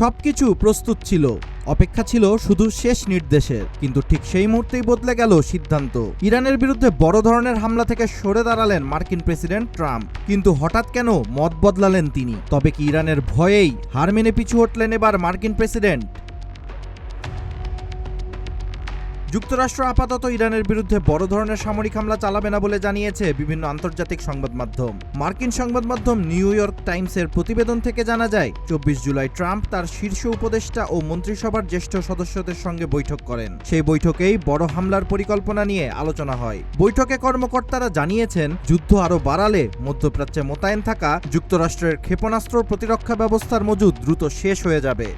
সবকিছু প্রস্তুত ছিল, অপেক্ষা ছিল শুধু শেষ নির্দেশের। কিন্তু ঠিক সেই মুহূর্তেই বদলে গেল সিদ্ধান্ত। ইরানের বিরুদ্ধে বড় ধরনের হামলা থেকে সরে দাঁড়ালেন মার্কিন প্রেসিডেন্ট ট্রাম্প। কিন্তু হঠাৎ কেন মত বদলালেন তিনি? তবে কি ইরানের ভয়েই হার মেনে পিছু হটলেন এবার মার্কিন প্রেসিডেন্ট? যুক্তরাষ্ট্র আপাতত ইরানের বিরুদ্ধে বড় ধরনের সামরিক হামলা চালাবে না বলে জানিয়েছে বিভিন্ন আন্তর্জাতিক সংবাদ মাধ্যম। মার্কিন সংবাদ মাধ্যম নিউ ইয়র্ক টাইমসের প্রতিবেদন থেকে জানা যায়, 24 জুলাই ট্রাম্প তার শীর্ষ উপদেষ্টা ও মন্ত্রিসভার জ্যেষ্ঠ সদস্যদের সঙ্গে বৈঠক করেন। সেই বৈঠকেই বড় হামলার পরিকল্পনা নিয়ে আলোচনা হয়। বৈঠকে কর্মকর্তারা জানিয়েছেন, যুদ্ধ আরও বাড়ালে মধ্যপ্রাচ্যে মোতায়েন থাকা যুক্তরাষ্ট্রের ক্ষেপণাস্ত্র প্রতিরক্ষা ব্যবস্থার মজুদ দ্রুত শেষ হয়ে যাবে।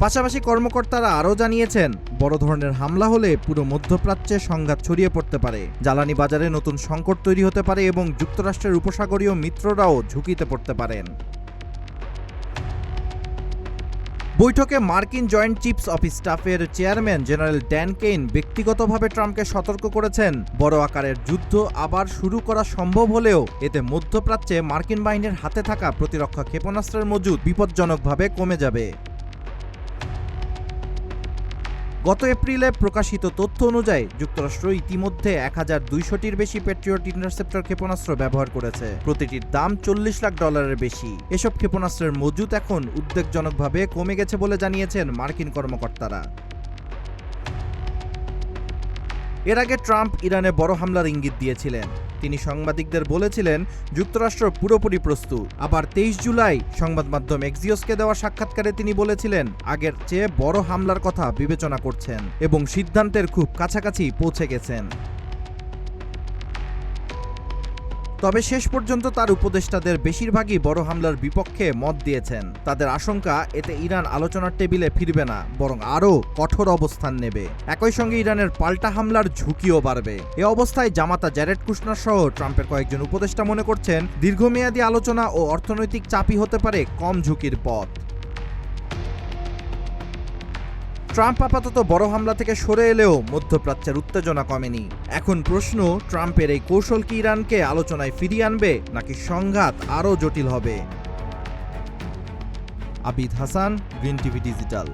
পাশাপাশি কর্মকর্তারা আরও জানিয়েছেন, বড় ধরনের হামলা হলে পুরো মধ্যপ্রাচ্যে সংঘাত ছড়িয়ে পড়তে পারে, জ্বালানি বাজারে নতুন সংকট তৈরি হতে পারে এবং যুক্তরাষ্ট্রের উপসাগরীয় মিত্ররাও ঝুঁকিতে পড়তে পারেন। বৈঠকে মার্কিন জয়েন্ট চিফস অফ স্টাফের চেয়ারম্যান জেনারেল ড্যান কেইন ব্যক্তিগতভাবে ট্রাম্পকে সতর্ক করেছেন, বড় আকারের যুদ্ধ আবার শুরু করা সম্ভব হলেও এতে মধ্যপ্রাচ্যে মার্কিন বাহিনীর হাতে থাকা প্রতিরক্ষা ক্ষেপণাস্ত্রের মজুদ বিপজ্জনকভাবে কমে যাবে। গত এপ্রিলে প্রকাশিত তথ্য অনুযায়ী যুক্তরাষ্ট্র ইতিমধ্যে 1200টির বেশি প্যাট্রিয়ট ইন্টারসেপ্টর ক্ষেপণাস্ত্র ব্যবহার করেছে। প্রতিটির দাম $40 লাখ বেশি। এসব ক্ষেপণাস্ত্রের মজুত এখন উদ্বেগজনকভাবে কমে গেছে বলে জানিয়েছেন মার্কিন কর্মকর্তারা। এর আগে ট্রাম্প ইরানে বড় হামলার ইঙ্গিত দিয়েছিলেন। তিনি সাংবাদিকদের বলেছিলেন, যুক্তরাষ্ট্র পুরোপুরি প্রস্তুত। আবার 23 জুলাই সংবাদ মাধ্যম এক্সিওসকে দেওয়া সাক্ষাৎকারে তিনি বলেছিলেন, আগের চেয়ে বড় হামলার কথা বিবেচনা করছেন এবং সিদ্ধান্তের খুব কাছাকাছি পৌঁছে গেছেন। তবে শেষ পর্যন্ত তার উপদেষ্টাদের বেশিরভাগই বড় হামলার বিপক্ষে মত দিয়েছেন। তাদের আশঙ্কা, এতে ইরান আলোচনার টেবিলে ফিরবে না, বরং আরও কঠোর অবস্থান নেবে। একই সঙ্গে ইরানের পাল্টা হামলার ঝুঁকিও বাড়বে। এ অবস্থায় জামাতা জ্যারেড কুশনার সহ ট্রাম্পের কয়েকজন উপদেষ্টা মনে করছেন, দীর্ঘমেয়াদী আলোচনা ও অর্থনৈতিক চাপই হতে পারে কম ঝুঁকির পথ। ট্রাম্প আপাতত বড় হামলা থেকে সরে এলেও মধ্যপ্রাচ্যের উত্তেজনা কমেনি। এখন প্রশ্ন, ট্রাম্পের এই কৌশল কি ইরানকে আলোচনায় ফিরিয়ে আনবে নাকি সংঘাত আরও জটিল হবে? Abid Hasan, green TV digital.